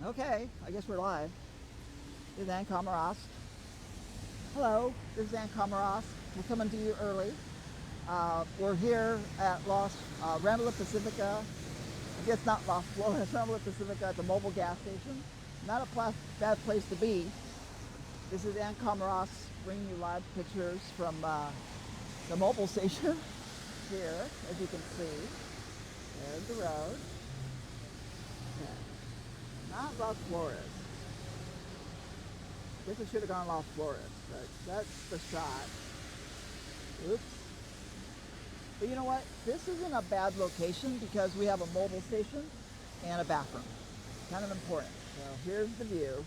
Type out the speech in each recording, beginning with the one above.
Okay, I guess we're live. This is Ann Komarovsk. Hello, this is Ann Komarovsk. We're coming to you early. We're here at Rambla Pacifica. I guess not Los Flores, Rambla Pacifica at the mobile gas station. Not a bad place to be. This is Ann Komarovsk bringing you live pictures from the mobile station here, as you can see. There's the road. Yeah. Not Los Flores. Guess I should have gone Los Flores, but that's the shot. Oops. But you know what? This isn't a bad location because we have a mobile station and a bathroom. Kind of important. So here's the view.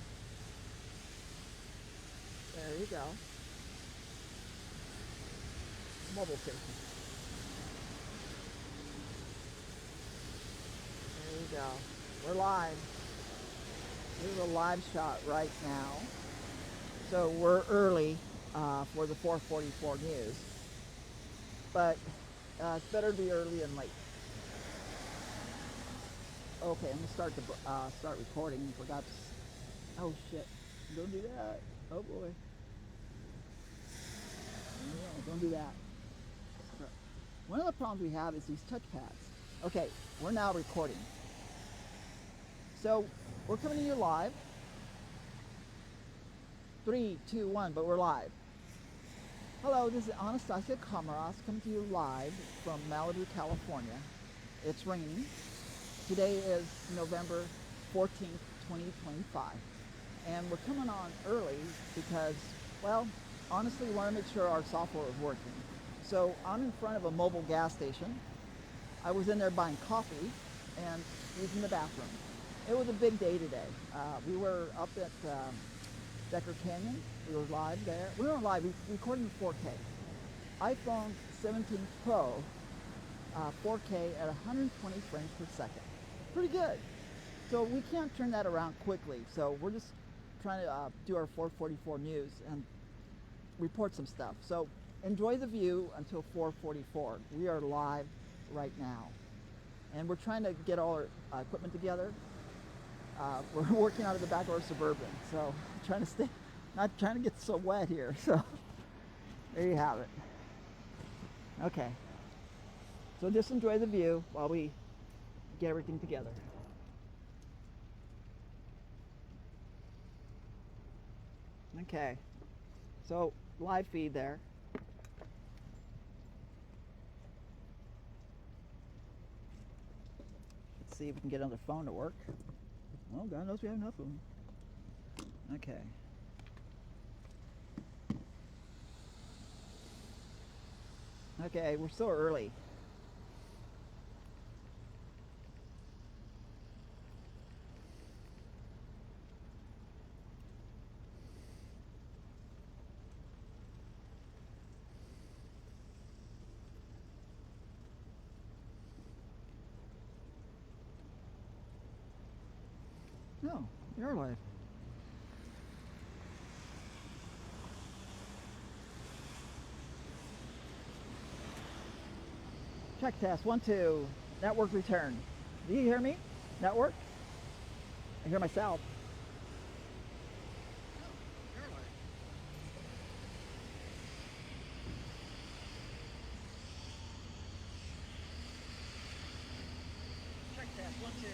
There you go. Mobile station. There you go. We're live. This is a live shot right now. So we're early for the 4:44 news. But it's better to be early than late. Okay, I'm gonna start recording. Forgot to. Oh shit! Don't do that. Oh boy! No, don't do that. One of the problems we have is these touchpads. Okay, we're now recording. So we're coming to you live. 3, 2, 1, but we're live. Hello, this is Annestacia Komarovsk coming to you live from Malibu, California. It's raining. Today is November 14th, 2025. And we're coming on early because, well, honestly, we want to make sure our software is working. So I'm in front of a mobile gas station. I was in there buying coffee and using the bathroom. It was a big day today. We were up at Decker Canyon. We were live there. We were live, recording 4K. iPhone 17 Pro, 4K at 120 frames per second. Pretty good. So we can't turn that around quickly. So we're just trying to do our 4:44 news and report some stuff. So enjoy the view until 4:44. We are live right now. And we're trying to get all our equipment together. We're working out of the back of our Suburban, so trying to not trying to get so wet here. So there you have it. Okay, so just enjoy the view while we get everything together. Okay, so live feed there. Let's see if we can get another phone to work. Well, God knows we have enough of them. Okay. Okay, we're so early. No, you're live. Check test, 1, 2. Network return. Do you hear me? Network? I hear myself. Check test, 1, 2.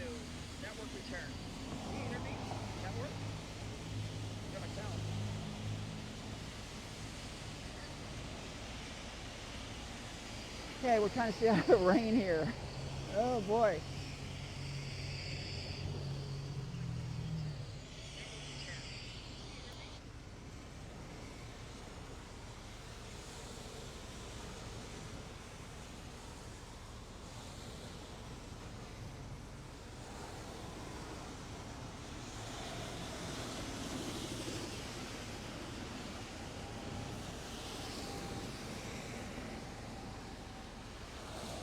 Network return. Do you hear me? Network? I hear myself. Okay, we're trying to stay out of the rain here. Oh boy.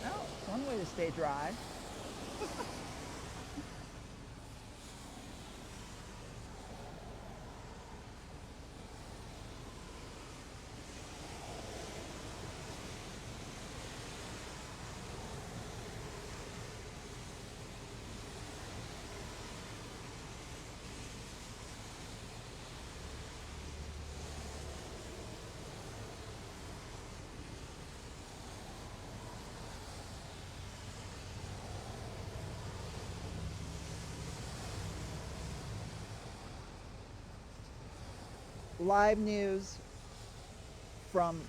Well, it's one way to stay dry. live news from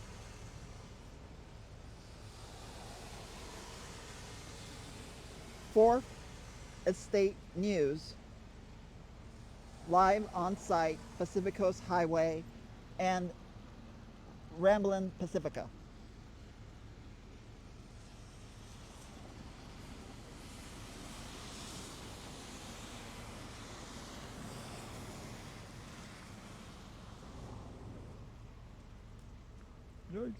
Fourth Estate News, live on site, Pacific Coast Highway and Ramblin' Pacifica. Nice.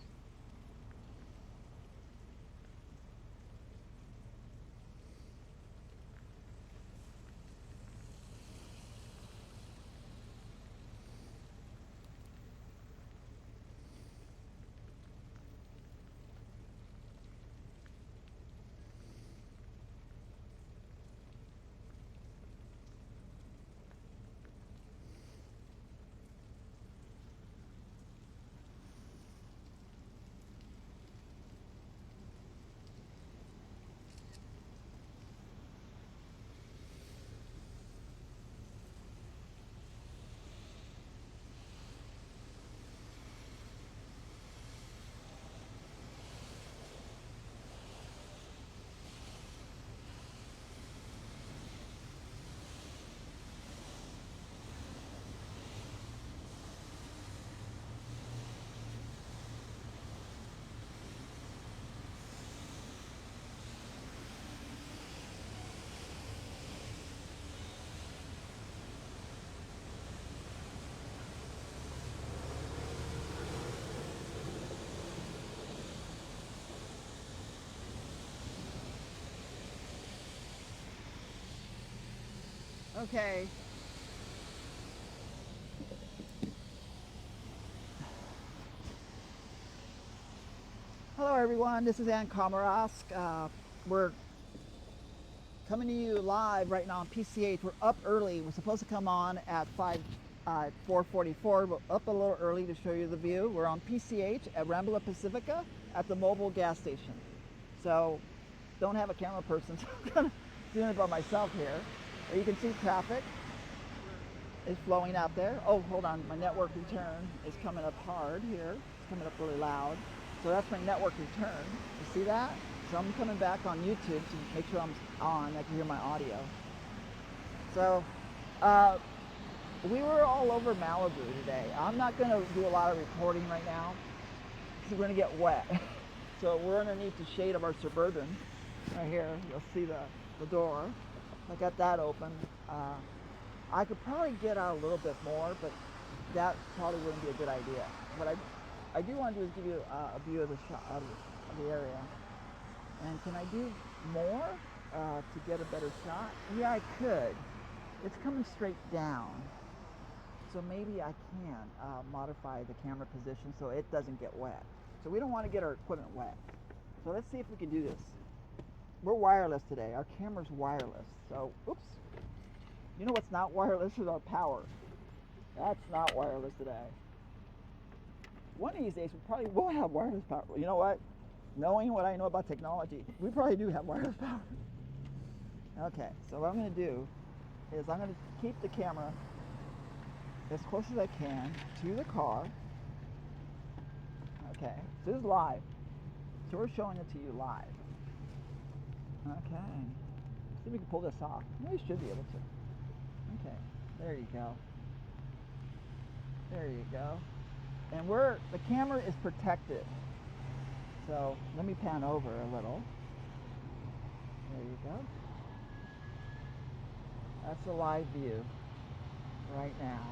Okay. Hello everyone, this is Komarovsk. We're coming to you live right now on PCH. We're up early. We're supposed to come on at 4:44. We're up a little early to show you the view. We're on PCH at Ramblin' Pacifica at the mobile gas station. So don't have a camera person, so I'm kind of doing it by myself here. You can see traffic is flowing out there. Oh, hold on, my network return is coming up hard here. It's coming up really loud. So that's my network return. You see that? So I'm coming back on YouTube to make sure I'm on. I can hear my audio. So we were all over Malibu today. I'm not going to do a lot of reporting right now because we're going to get wet. So we're underneath the shade of our Suburban right here. You'll see the door. I got that open. I could probably get out a little bit more, but that probably wouldn't be a good idea. What I do want to do is give you a view of the shot of the area. And can I do more to get a better shot? Yeah, I could. It's coming straight down, so maybe I can modify the camera position so it doesn't get wet. So we don't want to get our equipment wet. So let's see if we can do this. We're wireless today. Our camera's wireless. So, oops. You know what's not wireless is our power. That's not wireless today. One of these days we probably will have wireless power. You know what? Knowing what I know about technology, we probably do have wireless power. Okay, so what I'm going to do is I'm going to keep the camera as close as I can to the car. Okay, so this is live. So we're showing it to you live. Okay, see if we can pull this off. We should be able to. Okay, there you go. There you go. And the camera is protected. So let me pan over a little. There you go. That's a live view right now.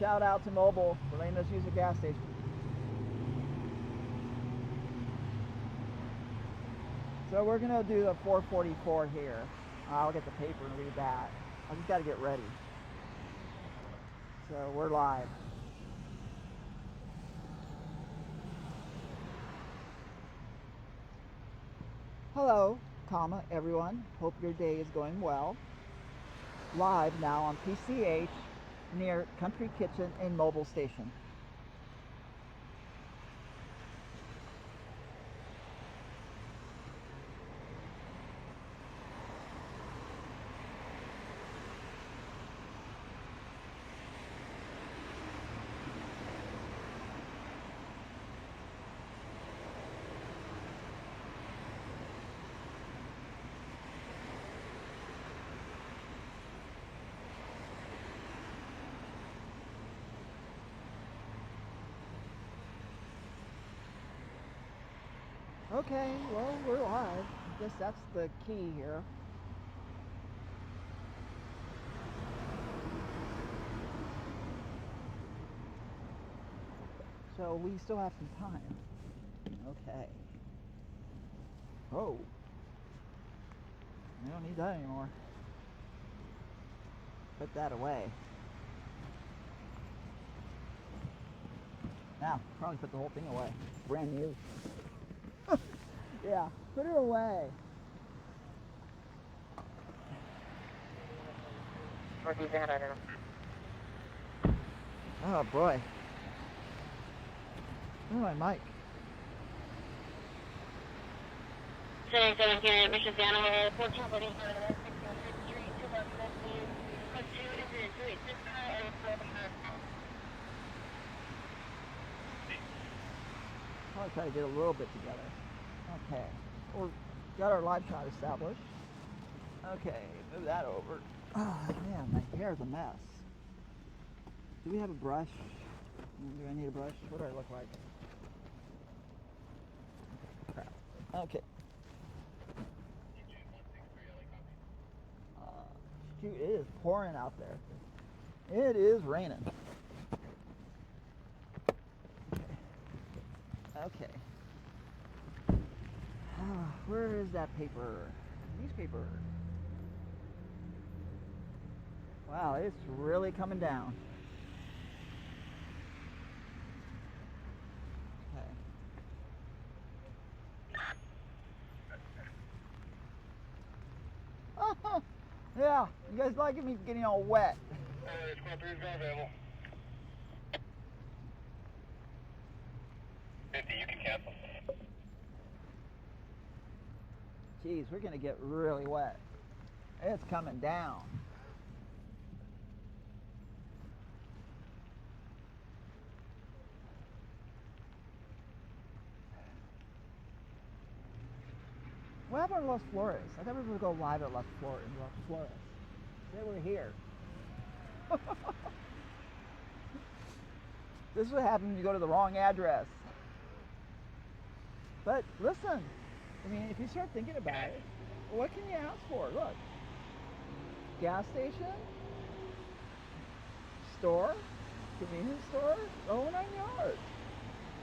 Shout out to Mobile for letting us use the gas station. So we're going to do the 444 here. I'll get the paper and read that. I just got to get ready. So we're live. Hello, everyone. Hope your day is going well. Live now on PCH near Country Kitchen and Mobile Station. Okay, well, we're live. I guess that's the key here. So we still have some time. Okay. Oh. We don't need that anymore. Put that away. Now, probably put the whole thing away. Brand new. Yeah, put it away. Oh boy. Oh, my mic. 717 admissions animal 1447 Street, 2015. Code 2 is 286 and 4. Probably try to get a little bit together. Okay. We're got our live shot established. Okay, move that over. Oh man, my hair's a mess. Do we have a brush? Do I need a brush? What do I look like? Crap. Okay. Shoot, it is pouring out there. It is raining. Okay. Where is that paper? Newspaper. Wow, it's really coming down. Okay. Yeah, you guys liking me getting all wet. Squad 3 is not available. 50, you can cancel. Jeez, we're gonna get really wet. It's coming down. What happened to Los Flores? I thought we were going to go live at Los Flores. They were here. This is what happens when you go to the wrong address. But listen, I mean, if you start thinking about it, what can you ask for? Look, gas station, store, convenience store, the whole 9 yards.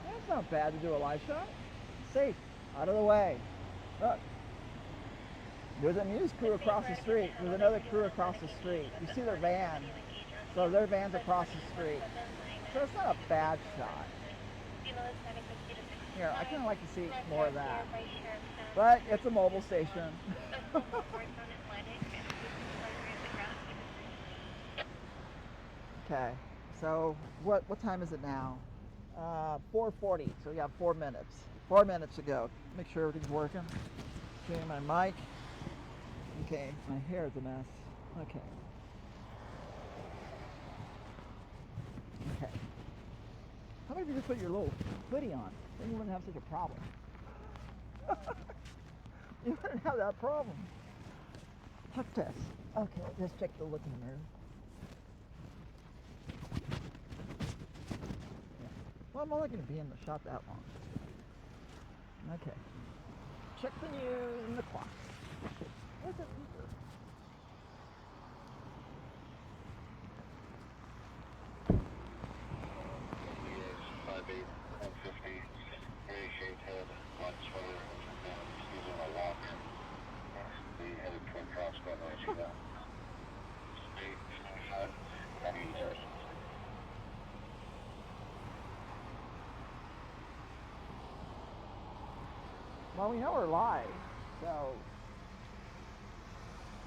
That's not bad to do a live shot. Safe, out of the way. Look. There's a news crew across the street. There's another crew across the street. You see their van. So their van's across the street. So it's not a bad shot. Here, I kind of like to see more of that. But it's a mobile station. Okay, so what time is it now? 4:40, so we got 4 minutes. 4 minutes to go. Make sure everything's working. Tuning my mic. Okay, my hair is a mess. Okay. Okay. How about if you just put your little hoodie on? Then you wouldn't have such a problem. You wouldn't have that problem. Tuck test. Okay, let's check the look in the mirror. Yeah. Well, I'm only going to be in the shot that long. Okay. Check the news and the clock. Where's that paper? Well, we know we're live, so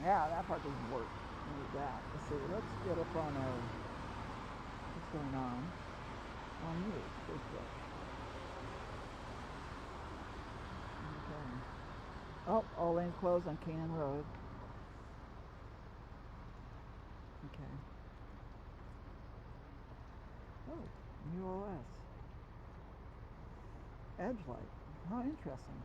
yeah, that part doesn't work. We need that. Let's see. Let's get up on our what's going on news, Facebook. Okay. Oh, all lanes closed on Canaan Road. Okay. Oh, new OS. Edge light. How interesting.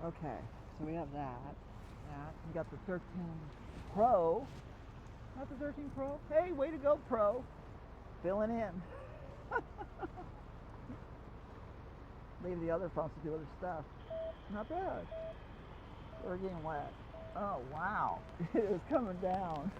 Okay, so we have that. We got the 13 Pro. Not the 13 Pro. Hey, way to go, Pro. Filling in. Leave the other phones to do other stuff. Not bad. We're getting wet. Oh, wow. It is coming down.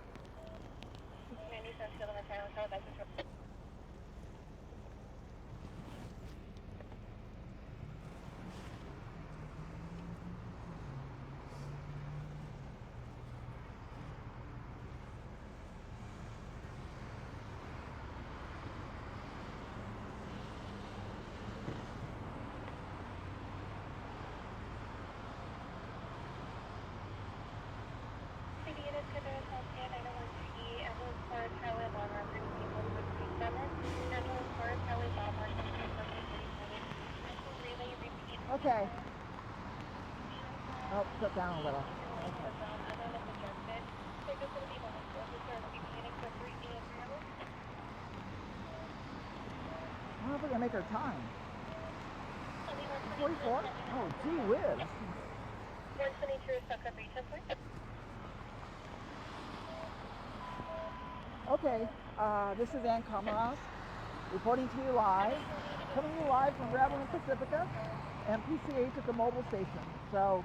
Okay. Oh, sit down a little. Okay. I don't know if we're going to make our time. 44? Oh, gee whiz. Okay, this is Annestacia Komarovsk reporting to you live, coming to you live from Gravelin Pacifica and PCH at the mobile station. So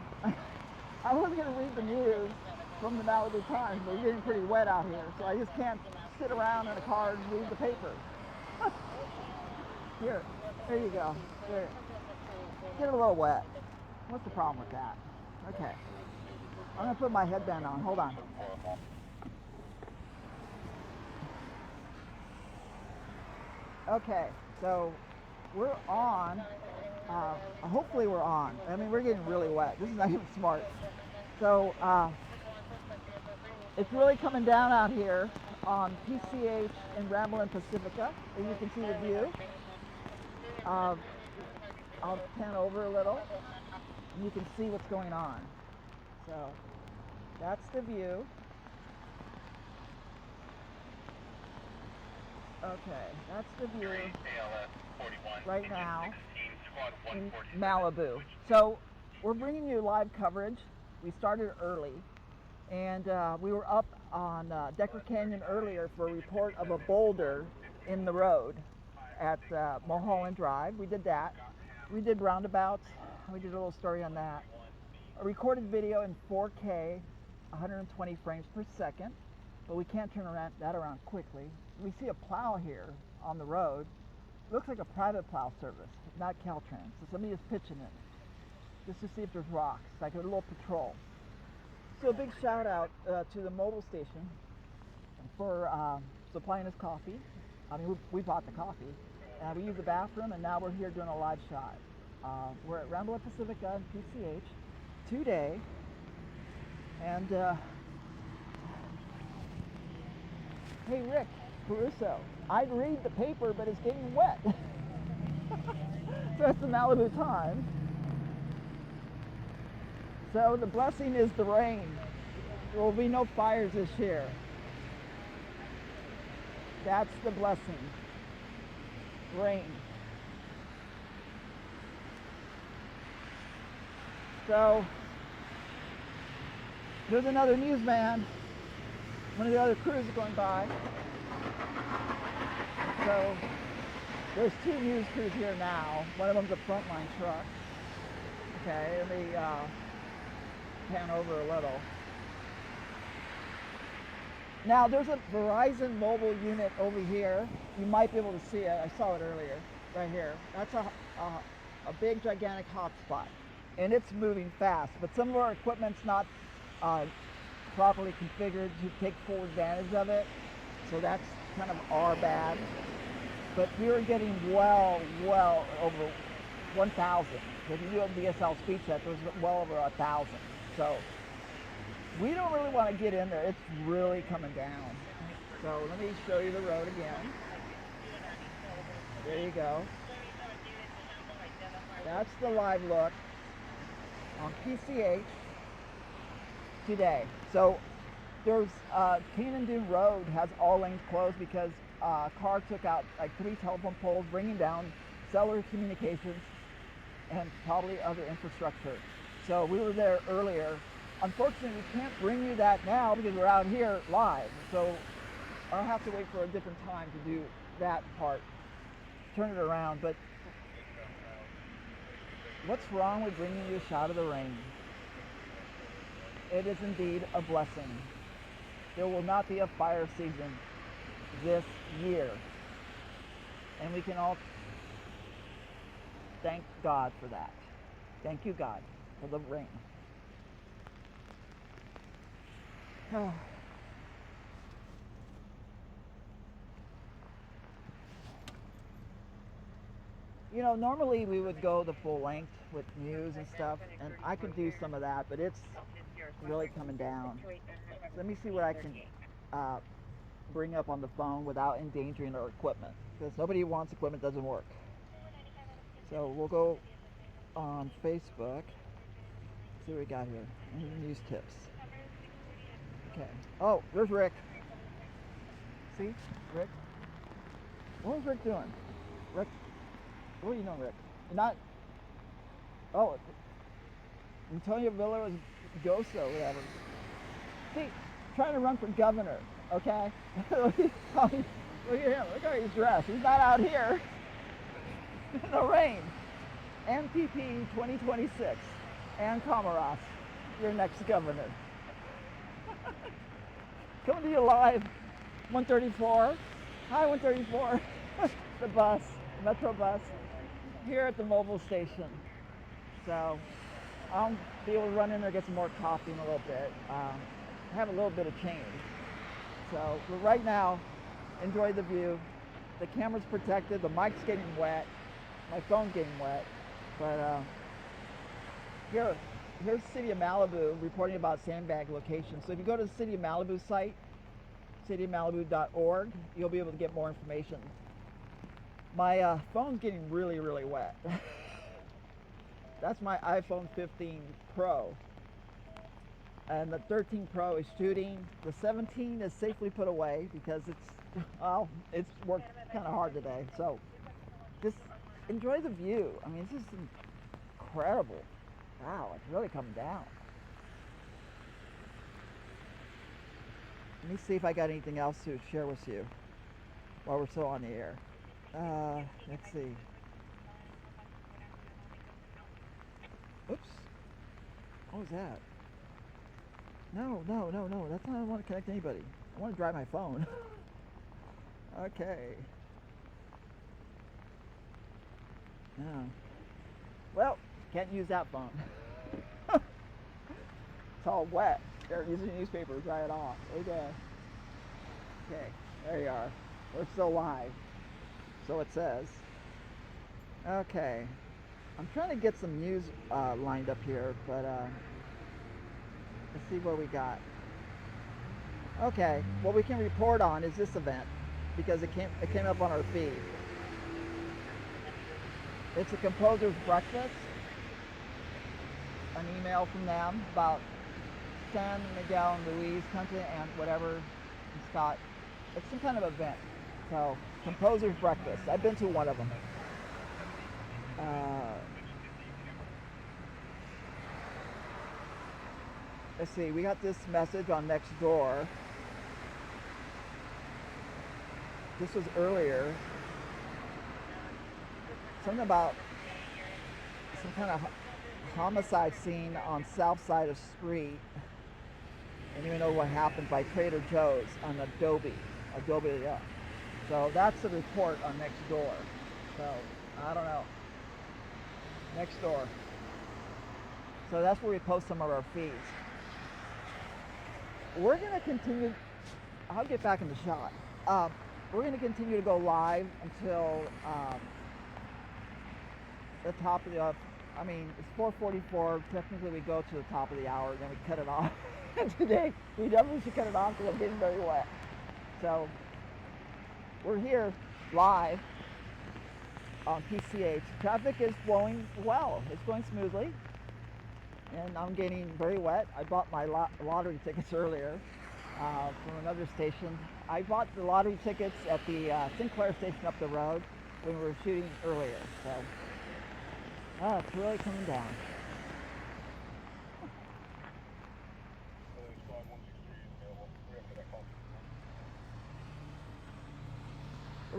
I was going to read the news from the Malibu Times, but we're getting pretty wet out here, so I just can't sit around in a car and read the paper. Here, there you go. There. Get a little wet. What's the problem with that? Okay. I'm going to put my headband on. Hold on. Okay, so we're on. Hopefully we're on. I mean, we're getting really wet. This is not even smart. So it's really coming down out here on PCH and Gravelin Pacifica. As you can see the view. I'll pan over a little, and you can see what's going on. So that's the view. Okay, that's the view right now in Malibu. So we're bringing you live coverage. We started early, and we were up on Decker Canyon earlier for a report of a boulder in the road at Mulholland Drive. We did that. We did roundabouts. We did a little story on that. A recorded video in 4K, 120 frames per second, but we can't turn that around quickly. We see a plow here on the road. It looks like a private plow service, not Caltrans. So somebody is pitching it just to see if there's rocks, like a little patrol. So a big shout out to the mobile station for supplying us coffee. I mean, we bought the coffee. We used the bathroom, and now we're here doing a live shot. We're at Gravelin Pacifica and PCH today, and hey, Rick Caruso, I'd read the paper, but it's getting wet. So that's the Malibu Times. So the blessing is the rain. There will be no fires this year. That's the blessing. Rain. So there's another newsman. One of the other crews is going by. So there's two news crews here now. One of them's a frontline truck. Okay, let me pan over a little. Now there's a Verizon mobile unit over here. You might be able to see it. I saw it earlier, right here. That's a big, gigantic hotspot, and it's moving fast. But some of our equipment's not properly configured to take full advantage of it, so that's kind of our bad. But we were getting well over 1,000. If you do a DSL speed set, there's well over 1,000. So we don't really want to get in there. It's really coming down. So let me show you the road again. There you go. That's the live look on PCH today. So there's Canyon Dune Road has all lanes closed because a car took out like 3 telephone poles, bringing down cellular communications and probably other infrastructure. So we were there earlier unfortunately, we can't bring you that now because we're out here live. So I'll have to wait for a different time to do that part. Turn it around. But what's wrong with bringing you a shot of the rain? It is indeed a blessing. There will not be a fire season this year. And we can all thank God for that. Thank you, God, for the rain. You know, normally we would go the full length with news and stuff, and I could do some of that, but it's really coming down. So let me see what I can bring up on the phone without endangering our equipment, because nobody wants equipment that doesn't work. So we'll go on Facebook. See what we got here. News tips. Okay. Oh, there's Rick. See, Rick. What was Rick doing? Rick, what are you doing, Rick? You're not. Oh, Antonio Villa was ghost or whatever. See, trying to run for governor. Okay. Look at him. Look how he's dressed. He's not out here in the rain. MPP 2026. Ann Komarovsk, your next governor. Coming to you live, 134. Hi, 134. The bus, the Metro bus, here at the mobile station. So I'll be able to run in there, get some more coffee in a little bit. Have a little bit of change. So right now, enjoy the view. The camera's protected, the mic's getting wet, my phone's getting wet, but here's the City of Malibu reporting about sandbag locations. So if you go to the City of Malibu site, cityofmalibu.org, you'll be able to get more information. My phone's getting really, really wet. That's my iPhone 15 Pro. And the 13 Pro is shooting. The 17 is safely put away because it's worked kind of hard today. So just enjoy the view. I mean, it's just incredible. Wow, it's really coming down. Let me see if I got anything else to share with you while we're still on the air. Let's see. Oops. What was that? No. That's not how I want to connect to anybody. I want to drive my phone. Okay. Yeah. Well, can't use that phone. It's all wet. They're using a newspaper to dry it off. Okay. Okay, there you are. We're still live. So it says. Okay. I'm trying to get some news lined up here, but let's see what we got. Okay, what we can report on is this event because it came up on our feed. It's a composer's breakfast. An email from them about San Miguel and Louise country and whatever and Scott. It's some kind of event. So composer's breakfast. I've been to one of them. Let's see, we got this message on Nextdoor. This was earlier. Something about some kind of homicide scene on south side of street. I don't even know what happened by Trader Joe's on Adobe, yeah. So that's the report on Nextdoor. So I don't know. Nextdoor. So that's where we post some of our feeds. We're going to continue. I'll get back in the shot. We're going to continue to go live until the top of the. I mean, it's 4:44. Technically, we go to the top of the hour, then we cut it off. Today, we definitely should cut it off because I'm getting very wet. So we're here live on PCH. Traffic is flowing well. It's going smoothly. And I'm getting very wet. I bought my lottery tickets earlier from another station. I bought the lottery tickets at the Sinclair station up the road when we were shooting earlier. So it's really coming down.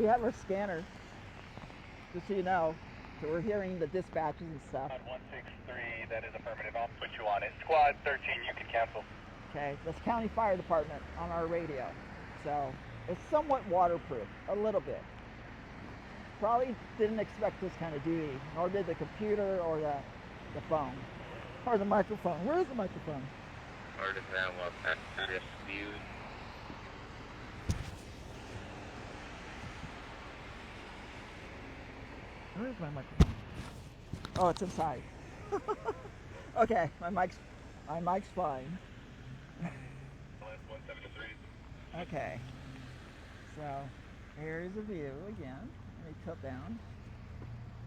We have our scanner, just so you know. So we're hearing the dispatches and stuff. 163, that is affirmative. I'll put you on it. Squad 13, you can cancel. Okay, that's County Fire Department on our radio. So it's somewhat waterproof, a little bit. Probably didn't expect this kind of duty, nor did the computer or the phone. Or the microphone. Where is the microphone? Artisan was active view. Where is my microphone? Oh, it's inside. Okay, my mic's fine. 173. Okay. So here's a view again. Let me tilt down.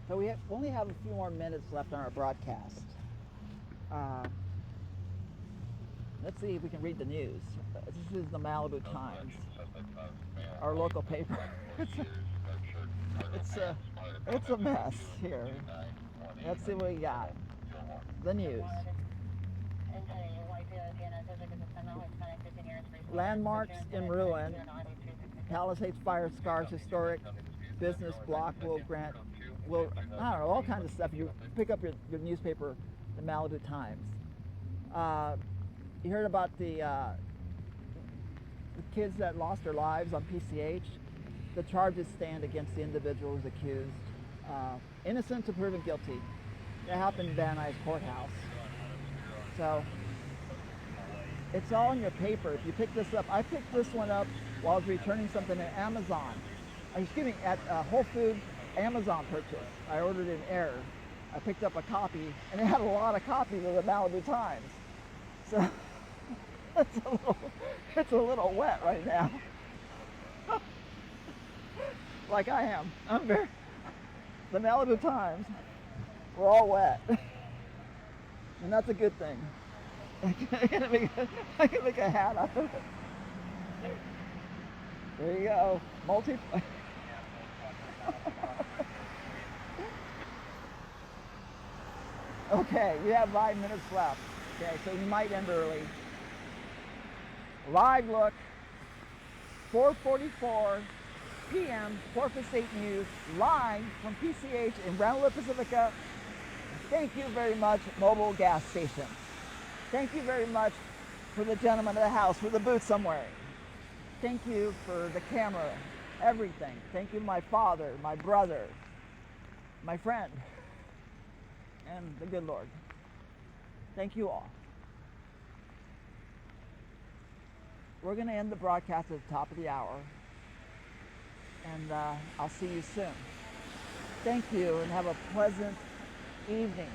So we only have a few more minutes left on our broadcast. Let's see if we can read the news. This is the Malibu Times, our local paper. It's a mess here. Let's see what we got. The news. Landmarks in ruin. Palisades fire scars historic business block will I don't know, all kinds of stuff. You pick up your newspaper, the Malibu Times. You heard about the kids that lost their lives on PCH. The charges stand against the individual who's accused. Innocent to proven guilty. That happened in Van Nuys Courthouse. So it's all in your paper. If you pick this up, I picked this one up while I was returning something at Amazon. Excuse me, at Whole Foods Amazon purchase. I ordered in error. I picked up a copy, and it had a lot of copies of the Malibu Times. So it's a little wet right now. Like I am. The Malibu Times, we're all wet. And that's a good thing. I can make a hat out of it. There you go. Okay, we have 5 minutes left. Okay, so we might end early. Live look, 4:44 p.m. Corpus State News, live from PCH in Ranelagh, Pacifica. Thank you very much, Mobile Gas Station. Thank you very much for the gentleman of the house with the boots I'm wearing. Thank you for the camera, everything. Thank you to my father, my brother, my friend, and the good Lord. Thank you all. We're going to end the broadcast at the top of the hour, and I'll see you soon. Thank you, and have a pleasant evening.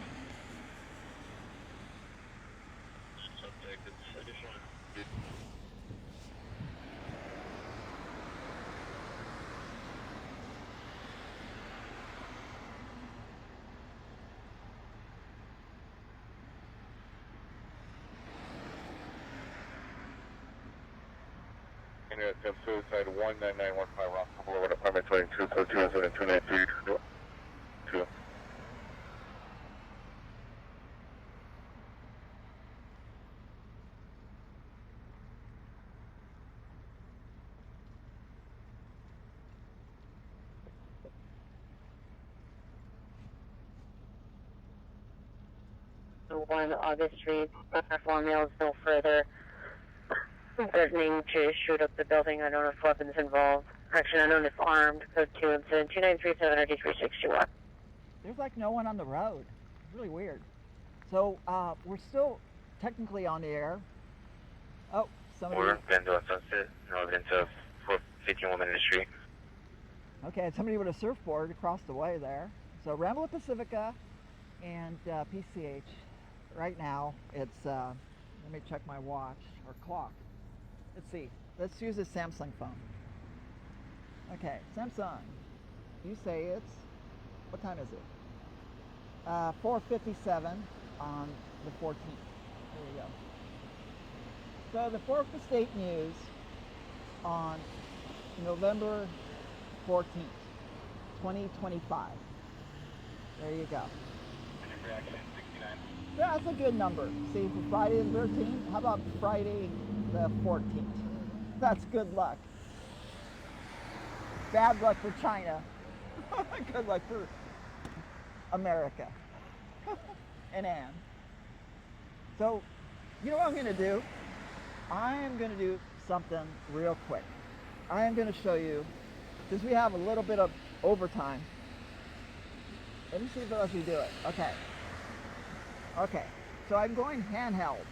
Attempt suicide 19915 Rockville Boulevard, apartment 22, code 207-293. One August Street, formula no further threatening to shoot up the building. I don't know if weapons involved. Correction, I don't know if armed. Code 2 incident 2937 RD361. There's like no one on the road. It's really weird. So we're still technically on the air. Oh, somebody. We're Glendale Sunset, north into 415 Women Industry. Okay, somebody with a surfboard across the way there. So Ranelagh, Pacifica, and PCH. Right now, it's, let me check my watch, or clock. Let's see, let's use a Samsung phone. Okay, Samsung, you say it's, what time is it? 4:57 on the 14th, there you go. So the Corpus State News on November 14th, 2025. There you go. That's a good number. See, for Friday the 13th, how about Friday the 14th? That's good luck. bad luck for China. Good luck for America. And Anne. So, you know what I'm going to do? I am going to do something real quick. I am going to show you, because we have a little bit of overtime. Let me see if it lets me do it. Okay. Okay. So I'm going handheld.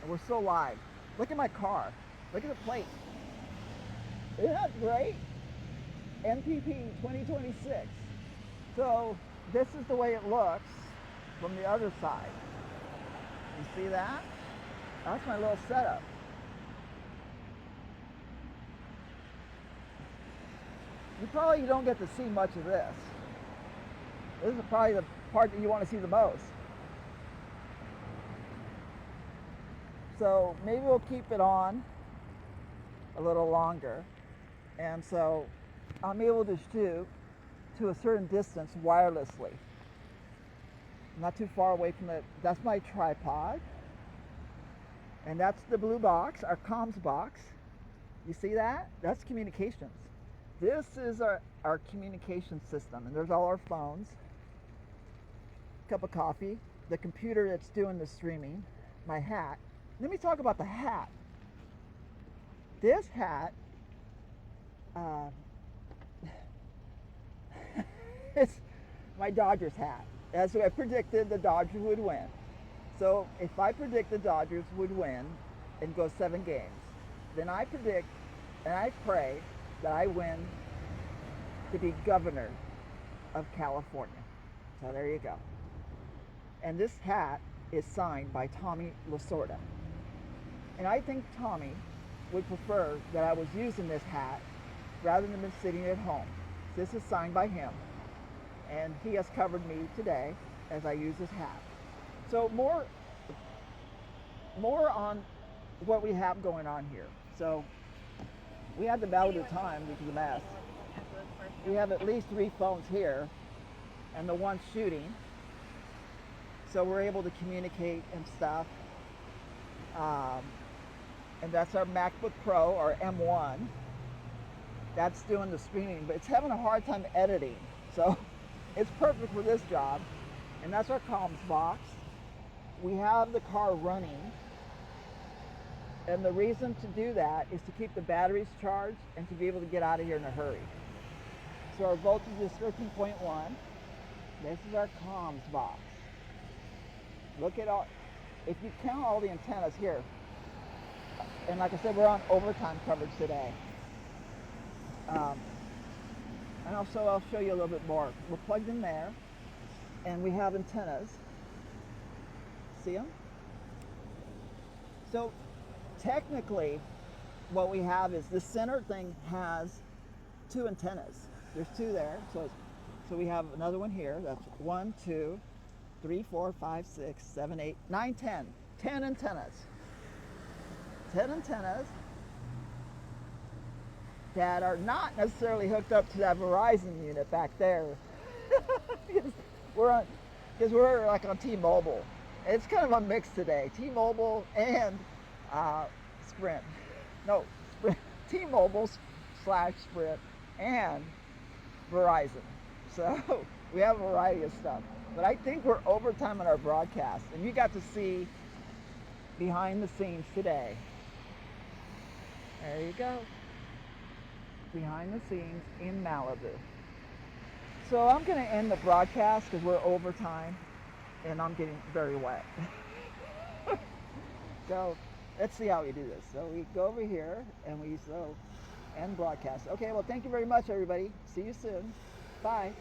And we're still live. Look at my car. Look at the plate. Isn't that great? MPP 2026. So this is the way it looks from the other side. You see that? That's my little setup. You probably don't get to see much of this. This is probably the part that you want to see the most. So maybe we'll keep it on a little longer. And so I'm able to shoot to a certain distance wirelessly. Not too far away from it. That's my tripod. And that's the blue box, our comms box. You see that? That's communications. This is our communication system. And there's all our phones. Cup of coffee. The computer that's doing the streaming. My hat. Let me talk about the hat. This hat, it's my Dodgers hat. As I predicted, the Dodgers would win. So if I predict the Dodgers would win and go 7 games, then I predict and I pray that I win to be governor of California. So there you go. And this hat is signed by Tommy Lasorda. And I think Tommy would prefer that I was using this hat rather than sitting at home. This is signed by him. And he has covered me today as I use his hat. So more on what we have going on here. So we had the Malibu time, which is a mess. We have at least 3 phones here and the one shooting. So we're able to communicate and stuff. And that's our MacBook Pro, or M1. That's doing the streaming, but it's having a hard time editing. So it's perfect for this job. And that's our comms box. We have the car running. And the reason to do that is to keep the batteries charged and to be able to get out of here in a hurry. So our voltage is 13.1. This is our comms box. Look at all, if you count all the antennas here, and like I said, we're on overtime coverage today. And also I'll show you a little bit more. We're plugged in there, and we have antennas. See them? So technically, what we have is the center thing has 2 antennas. There's 2 there, so we have another one here. That's 1, 2, 3, 4, 5, 6, 7, 8, 9, 10. 10 antennas. 10 antennas that are not necessarily hooked up to that Verizon unit back there. because we're like on T-Mobile. It's kind of a mix today. T-Mobile and Sprint. No, Sprint. T-Mobile / Sprint and Verizon. So we have a variety of stuff. But I think we're overtime on our broadcast. And you got to see behind the scenes today. There you go. Behind the scenes in Malibu. So I'm going to end the broadcast because we're overtime and I'm getting very wet. So let's see how we do this. So we go over here and we end broadcast. Okay, well, thank you very much, everybody. See you soon. Bye.